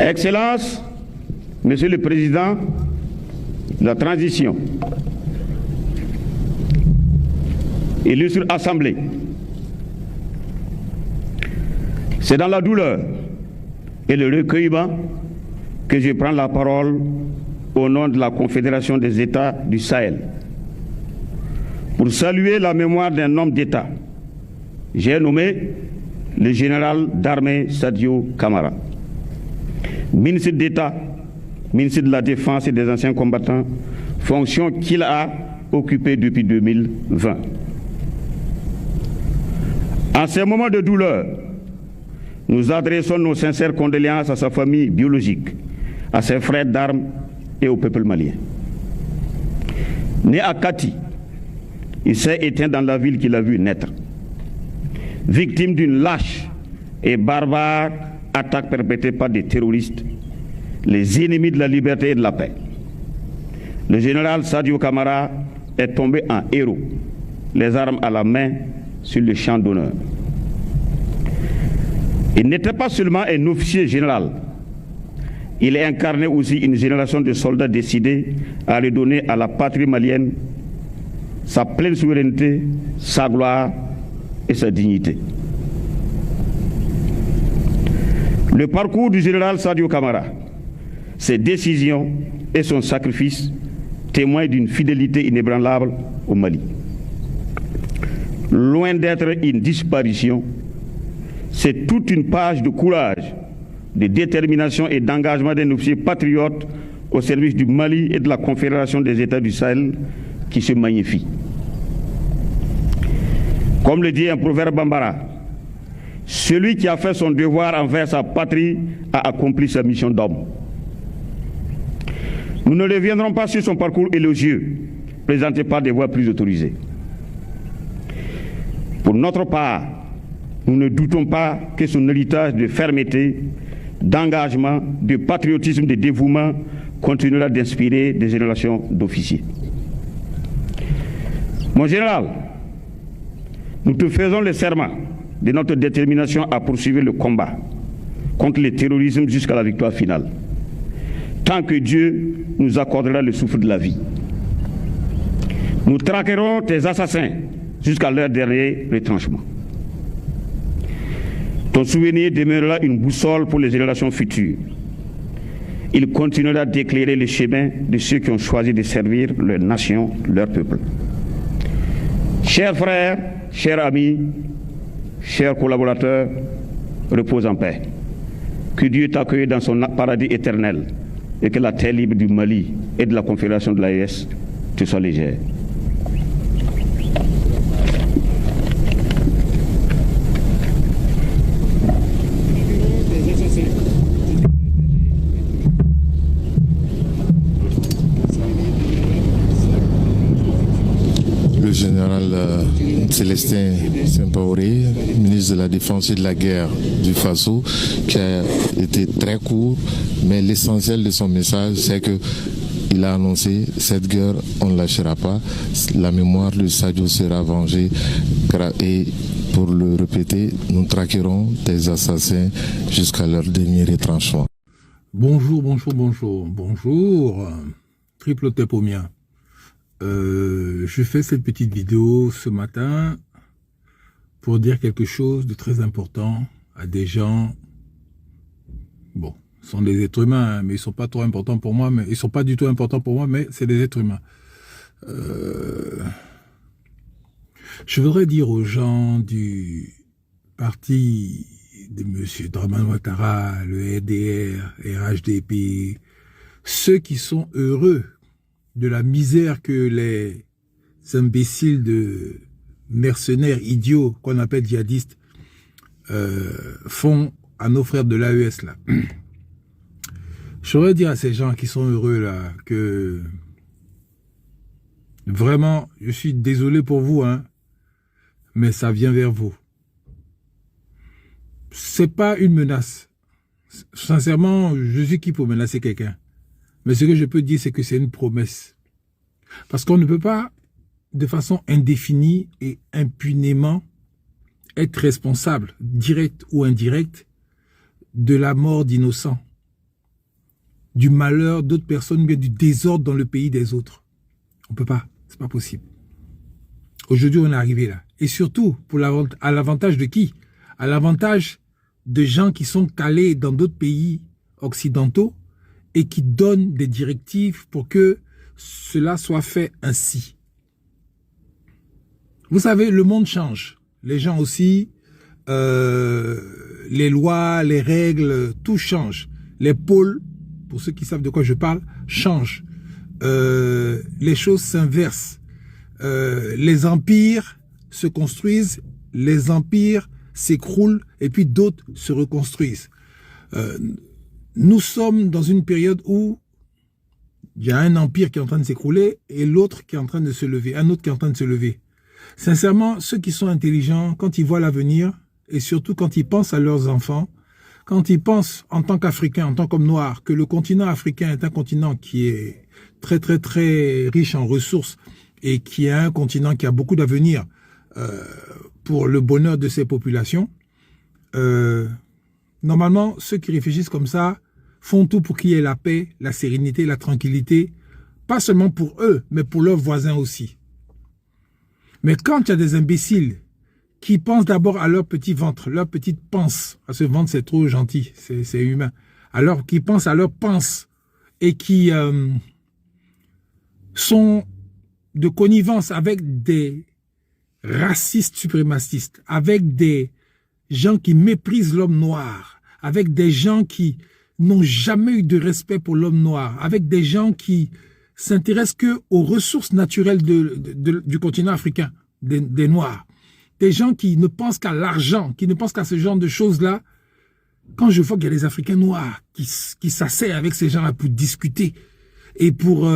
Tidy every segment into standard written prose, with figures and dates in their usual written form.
Excellences, Monsieur le Président de la Transition, illustre Assemblée, c'est dans la douleur et le recueillement que je prends la parole au nom de la Confédération des États du Sahel pour saluer la mémoire d'un homme d'État. J'ai nommé le général d'armée Sadio Camara, ministre d'État, ministre de la Défense et des anciens combattants, fonction qu'il a occupée depuis 2020. En ces moments de douleur, nous adressons nos sincères condoléances à sa famille biologique, à ses frères d'armes et au peuple malien. Né à Kati, il s'est éteint dans la ville qu'il a vu naître. Victime d'une lâche et barbare attaque perpétrée par des terroristes, les ennemis de la liberté et de la paix. Le général Sadio Camara est tombé en héros, les armes à la main sur le champ d'honneur. Il n'était pas seulement un officier général, il incarnait aussi une génération de soldats décidés à redonner à la patrie malienne sa pleine souveraineté, sa gloire et sa dignité. Le parcours du général Sadio Camara, ses décisions et son sacrifice témoignent d'une fidélité inébranlable au Mali. Loin d'être une disparition, c'est toute une page de courage, de détermination et d'engagement d'un officier patriote au service du Mali et de la Confédération des États du Sahel qui se magnifie. Comme le dit un proverbe bambara, celui qui a fait son devoir envers sa patrie a accompli sa mission d'homme. Nous ne reviendrons pas sur son parcours élogieux, présenté par des voix plus autorisées. Pour notre part, nous ne doutons pas que son héritage de fermeté, d'engagement, de patriotisme, de dévouement continuera d'inspirer des générations d'officiers. Mon général, nous te faisons le serment de notre détermination à poursuivre le combat contre le terrorisme jusqu'à la victoire finale, tant que Dieu nous accordera le souffle de la vie. Nous traquerons tes assassins jusqu'à leur dernier retranchement. Ton souvenir demeurera une boussole pour les générations futures. Il continuera d'éclairer le chemin de ceux qui ont choisi de servir leur nation, leur peuple. Chers frères, chers amis, chers collaborateurs, repose en paix. Que Dieu t'accueille dans son paradis éternel et que la terre libre du Mali et de la Confédération de l'AES te soit légère. Général Célestin Sampaoré, ministre de la Défense et de la Guerre du Faso, qui a été très court, mais l'essentiel de son message, c'est qu'il a annoncé cette guerre, on ne lâchera pas, la mémoire de Sadio sera vengée et pour le répéter, nous traquerons des assassins jusqu'à leur dernier retranchement. Bonjour, triple tépomien. Je fais cette petite vidéo ce matin pour dire quelque chose de très important à des gens. Bon, ce sont des êtres humains, mais ils sont pas trop importants pour moi, mais ils sont pas du tout importants pour moi, mais c'est des êtres humains. Je voudrais dire aux gens du parti de M. Dramane Ouattara, le RDR, RHDP, ceux qui sont heureux de la misère que les imbéciles de mercenaires idiots qu'on appelle djihadistes font à nos frères de l'AES là. Je voudrais dire à ces gens qui sont heureux là que vraiment, je suis désolé pour vous, hein, mais ça vient vers vous. C'est pas une menace. Sincèrement, je suis qui pour menacer quelqu'un? Mais ce que je peux dire, c'est que c'est une promesse. Parce qu'on ne peut pas, de façon indéfinie et impunément, être responsable, direct ou indirect, de la mort d'innocents. du malheur d'autres personnes, bien du désordre dans le pays des autres. On peut pas, c'est pas possible. Aujourd'hui, on est arrivé là. Et surtout, à l'avantage de qui? À l'avantage de gens qui sont calés dans d'autres pays occidentaux et qui donnent des directives pour que cela soit fait ainsi. Vous savez, le monde change. Les gens aussi, les lois, les règles, tout change. Les pôles, pour ceux qui savent de quoi je parle, changent. Les choses s'inversent. Les empires se construisent, les empires s'écroulent et puis d'autres se reconstruisent. Nous sommes dans une période où il y a un empire qui est en train de s'écrouler et l'autre qui est en train de se lever, un autre qui est en train de se lever. Sincèrement, ceux qui sont intelligents, quand ils voient l'avenir, et surtout quand ils pensent à leurs enfants, quand ils pensent en tant qu'Africains, en tant qu'hommes noirs, que le continent africain est un continent qui est très très très riche en ressources et qui est un continent qui a beaucoup d'avenir pour le bonheur de ses populations, normalement, ceux qui réfléchissent comme ça font tout pour qu'il y ait la paix, la sérénité, la tranquillité, pas seulement pour eux, mais pour leurs voisins aussi. Mais quand il y a des imbéciles qui pensent d'abord à leur petit ventre, leur petite panse, à ce ventre c'est trop gentil, c'est humain, alors qui pensent à leur panse et qui sont de connivence avec des racistes suprémacistes, avec des gens qui méprisent l'homme noir, avec des gens qui n'ont jamais eu de respect pour l'homme noir, avec des gens qui s'intéressent que aux ressources naturelles du continent africain, des Noirs. Des gens qui ne pensent qu'à l'argent, qui ne pensent qu'à ce genre de choses-là. Quand je vois qu'il y a des Africains noirs qui s'asseyent avec ces gens-là pour discuter et pour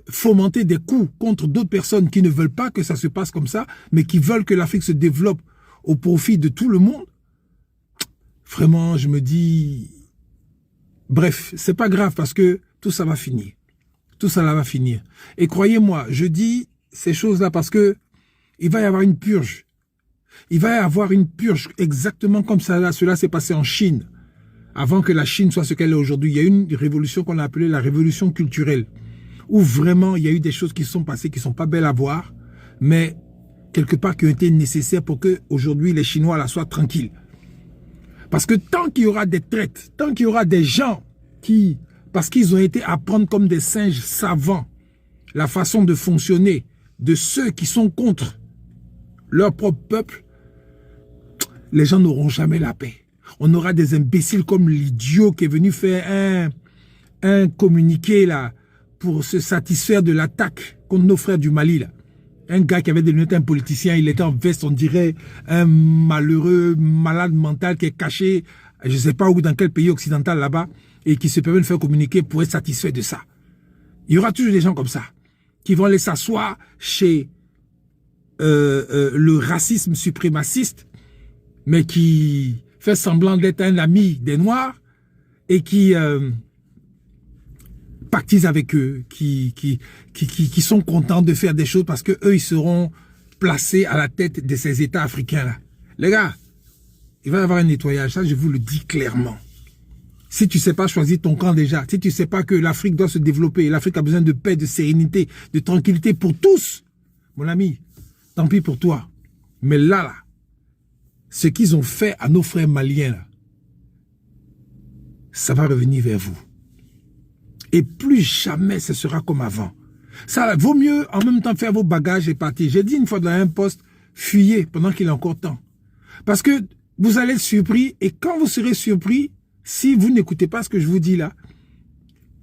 fomenter des coups contre d'autres personnes qui ne veulent pas que ça se passe comme ça, mais qui veulent que l'Afrique se développe au profit de tout le monde, vraiment, je me dis... Bref, c'est pas grave parce que tout ça va finir. Tout ça là va finir. Et croyez-moi, je dis ces choses-là parce que il va y avoir une purge. Il va y avoir une purge exactement comme cela s'est passé en Chine. Avant que la Chine soit ce qu'elle est aujourd'hui, il y a eu une révolution qu'on a appelée la révolution culturelle. Où vraiment, il y a eu des choses qui sont passées qui sont pas belles à voir, mais quelque part qui ont été nécessaires pour que aujourd'hui les Chinois là soient tranquilles. Parce que tant qu'il y aura des traites, tant qu'il y aura des gens qui, parce qu'ils ont été apprendre comme des singes savants, la façon de fonctionner de ceux qui sont contre leur propre peuple, les gens n'auront jamais la paix. On aura des imbéciles comme l'idiot qui est venu faire un communiqué là pour se satisfaire de l'attaque contre nos frères du Mali là. Un gars qui avait devenu un politicien, il était en veste, on dirait un malheureux malade mental qui est caché, je ne sais pas où, dans quel pays occidental là-bas, et qui se permet de faire communiquer pour être satisfait de ça. Il y aura toujours des gens comme ça, qui vont aller s'asseoir chez le racisme suprémaciste, mais qui fait semblant d'être un ami des Noirs, et qui pactisent avec eux, qui sont contents de faire des choses parce que eux ils seront placés à la tête de ces États africains-là. Les gars, il va y avoir un nettoyage, ça je vous le dis clairement. Si tu ne sais pas choisir ton camp déjà, si tu ne sais pas que l'Afrique doit se développer, l'Afrique a besoin de paix, de sérénité, de tranquillité pour tous, mon ami, tant pis pour toi. Mais là, ce qu'ils ont fait à nos frères maliens, là, ça va revenir vers vous. Et plus jamais ce sera comme avant. Ça vaut mieux en même temps faire vos bagages et partir. J'ai dit une fois dans un poste, fuyez pendant qu'il est encore temps. Parce que vous allez être surpris et quand vous serez surpris, si vous n'écoutez pas ce que je vous dis là,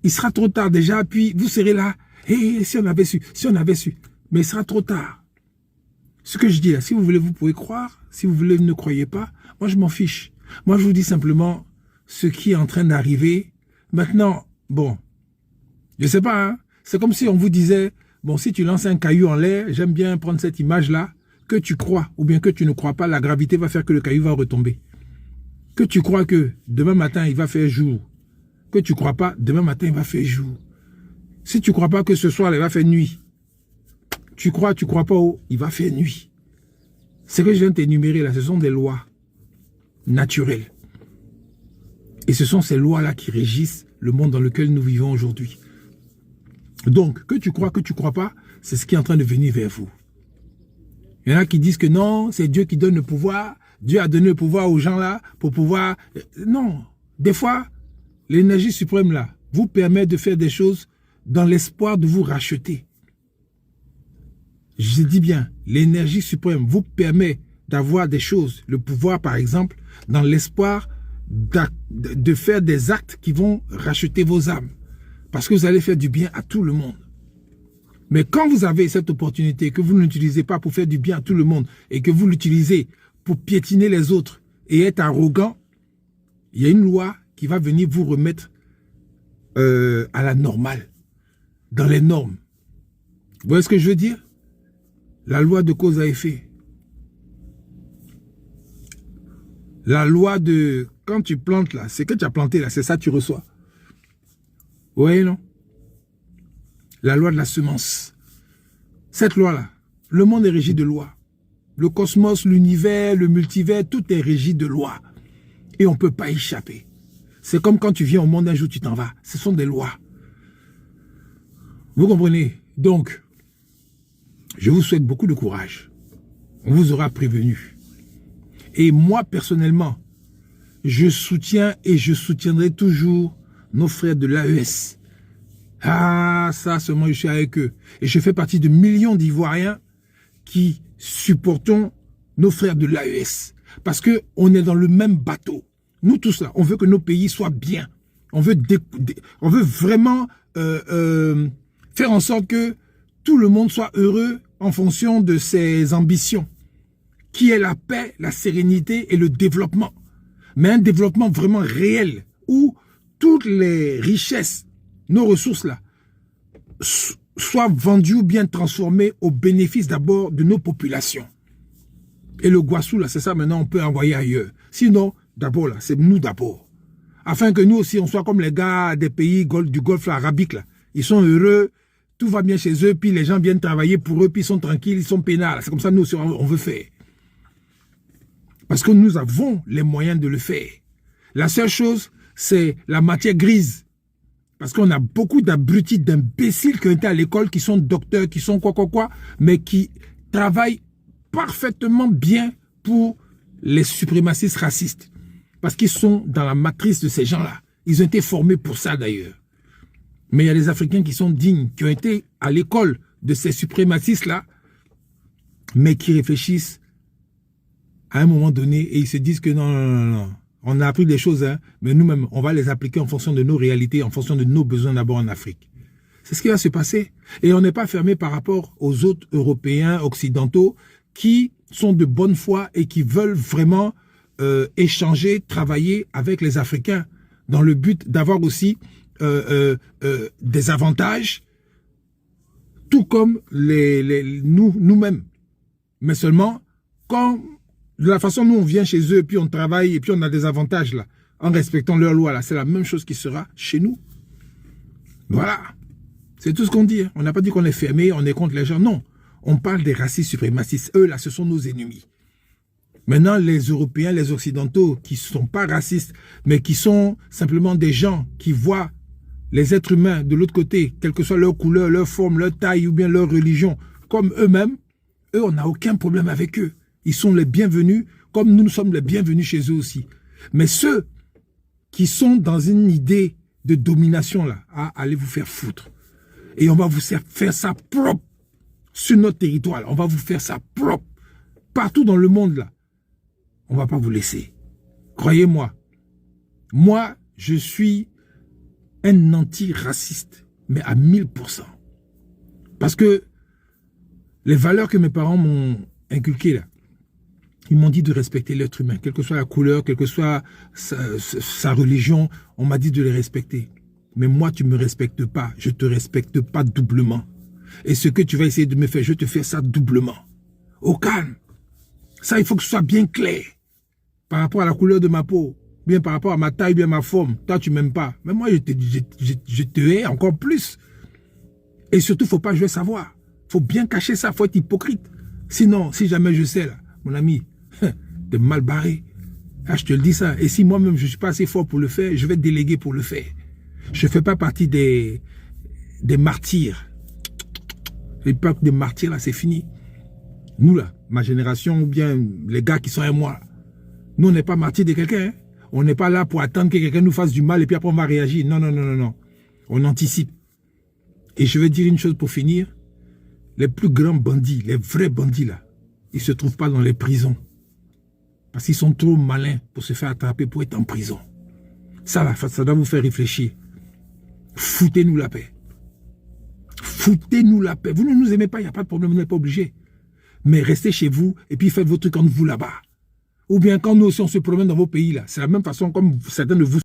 il sera trop tard déjà, puis vous serez là, et si on avait su, si on avait su. Mais il sera trop tard. Ce que je dis là, si vous voulez, vous pouvez croire. Si vous voulez, ne croyez pas. Moi, je m'en fiche. Moi, je vous dis simplement ce qui est en train d'arriver. Maintenant, bon, je sais pas, hein, c'est comme si on vous disait, bon, si tu lances un caillou en l'air, j'aime bien prendre cette image-là, que tu crois ou bien que tu ne crois pas, la gravité va faire que le caillou va retomber. Que tu crois que demain matin, il va faire jour. Que tu crois pas, demain matin, il va faire jour. Si tu crois pas que ce soir, il va faire nuit. Tu crois pas, oh, il va faire nuit. Ce que je viens de t'énumérer là, ce sont des lois naturelles. Et ce sont ces lois-là qui régissent le monde dans lequel nous vivons aujourd'hui. Donc, que tu crois pas, c'est ce qui est en train de venir vers vous. Il y en a qui disent que non, c'est Dieu qui donne le pouvoir. Dieu a donné le pouvoir aux gens là pour pouvoir... Non, des fois, l'énergie suprême là vous permet de faire des choses dans l'espoir de vous racheter. Je dis bien, l'énergie suprême vous permet d'avoir des choses, le pouvoir par exemple, dans l'espoir de faire des actes qui vont racheter vos âmes. Parce que vous allez faire du bien à tout le monde. Mais quand vous avez cette opportunité, que vous ne l'utilisez pas pour faire du bien à tout le monde, et que vous l'utilisez pour piétiner les autres et être arrogant, il y a une loi qui va venir vous remettre à la normale, dans les normes. Vous voyez ce que je veux dire? La loi de cause à effet. La loi de... Quand tu plantes là, c'est que tu as planté là, c'est ça que tu reçois. Vous voyez, non? La loi de la semence. Cette loi-là, le monde est régi de lois. Le cosmos, l'univers, le multivers, tout est régi de lois. Et on ne peut pas échapper. C'est comme quand tu viens au monde un jour, tu t'en vas. Ce sont des lois. Vous comprenez? Donc, je vous souhaite beaucoup de courage. On vous aura prévenu. Et moi, personnellement, je soutiens et je soutiendrai toujours nos frères de l'AES. Ah, ça, seulement je suis avec eux. Et je fais partie de millions d'Ivoiriens qui supportons nos frères de l'AES. Parce qu'on est dans le même bateau. Nous tous là, on veut que nos pays soient bien. On veut vraiment faire en sorte que tout le monde soit heureux en fonction de ses ambitions. Qui est la paix, la sérénité et le développement. Mais un développement vraiment réel où toutes les richesses, nos ressources là, soient vendues ou bien transformées au bénéfice d'abord de nos populations. Et le Guassou là, c'est ça maintenant, on peut envoyer ailleurs. Sinon, d'abord là, c'est nous d'abord. Afin que nous aussi, on soit comme les gars des pays du Golfe arabique là. Ils sont heureux, tout va bien chez eux, puis les gens viennent travailler pour eux, puis ils sont tranquilles, ils sont peinards. C'est comme ça nous aussi, on veut faire. Parce que nous avons les moyens de le faire. La seule chose, c'est la matière grise. Parce qu'on a beaucoup d'abrutis, d'imbéciles qui ont été à l'école, qui sont docteurs, qui sont quoi, mais qui travaillent parfaitement bien pour les suprémacistes racistes. Parce qu'ils sont dans la matrice de ces gens-là. Ils ont été formés pour ça d'ailleurs. Mais il y a des Africains qui sont dignes, qui ont été à l'école de ces suprémacistes-là, mais qui réfléchissent à un moment donné et ils se disent que non. On a appris des choses, hein, mais nous-mêmes, on va les appliquer en fonction de nos réalités, en fonction de nos besoins d'abord en Afrique. C'est ce qui va se passer. Et on n'est pas fermé par rapport aux autres Européens, occidentaux, qui sont de bonne foi et qui veulent vraiment échanger, travailler avec les Africains dans le but d'avoir aussi des avantages, tout comme nous-mêmes. Mais seulement, quand... De la façon dont on vient chez eux, puis on travaille, et puis on a des avantages là, en respectant leurs lois là, c'est la même chose qui sera chez nous. Voilà. C'est tout ce qu'on dit. Hein. On n'a pas dit qu'on est fermé, on est contre les gens. Non. On parle des racistes suprémacistes. Eux là, ce sont nos ennemis. Maintenant, les Européens, les Occidentaux, qui ne sont pas racistes, mais qui sont simplement des gens qui voient les êtres humains de l'autre côté, quelle que soit leur couleur, leur forme, leur taille ou bien leur religion, comme eux-mêmes, eux, on n'a aucun problème avec eux. Ils sont les bienvenus, comme nous sommes les bienvenus chez eux aussi. Mais ceux qui sont dans une idée de domination, là, allez vous faire foutre. Et on va vous faire ça propre sur notre territoire. Là. On va vous faire ça propre. Partout dans le monde, là. On ne va pas vous laisser. Croyez-moi. Moi, je suis un anti-raciste, mais à 1000%. Parce que les valeurs que mes parents m'ont inculquées, là, ils m'ont dit de respecter l'être humain, quelle que soit la couleur, quelle que soit sa religion, on m'a dit de les respecter. Mais moi, tu ne me respectes pas, je ne te respecte pas doublement. Et ce que tu vas essayer de me faire, je te fais ça doublement. Au calme. Ça, il faut que ce soit bien clair. Par rapport à la couleur de ma peau, bien par rapport à ma taille, bien ma forme. Toi, tu ne m'aimes pas. Mais moi, je te hais encore plus. Et surtout, il ne faut pas jouer savoir. Il faut bien cacher ça, il faut être hypocrite. Sinon, si jamais je sais, là, mon ami, t'es mal barré. Ah, je te le dis ça. Et si moi-même, je ne suis pas assez fort pour le faire, je vais déléguer pour le faire. Je ne fais pas partie des martyrs. L'époque des martyrs, là, c'est fini. Nous, là, ma génération, ou bien les gars qui sont avec moi, nous, on n'est pas martyrs de quelqu'un. Hein? On n'est pas là pour attendre que quelqu'un nous fasse du mal et puis après, on va réagir. Non, non, non, non, non. On anticipe. Et je vais dire une chose pour finir. Les plus grands bandits, les vrais bandits, là, ils ne se trouvent pas dans les prisons. Parce qu'ils sont trop malins pour se faire attraper pour être en prison. Ça, là, ça doit vous faire réfléchir. Foutez-nous la paix. Foutez-nous la paix. Vous ne nous aimez pas, il n'y a pas de problème, vous n'êtes pas obligés. Mais restez chez vous et puis faites votre truc entre vous là-bas. Ou bien quand nous aussi on se promène dans vos pays là, c'est la même façon comme certains de vous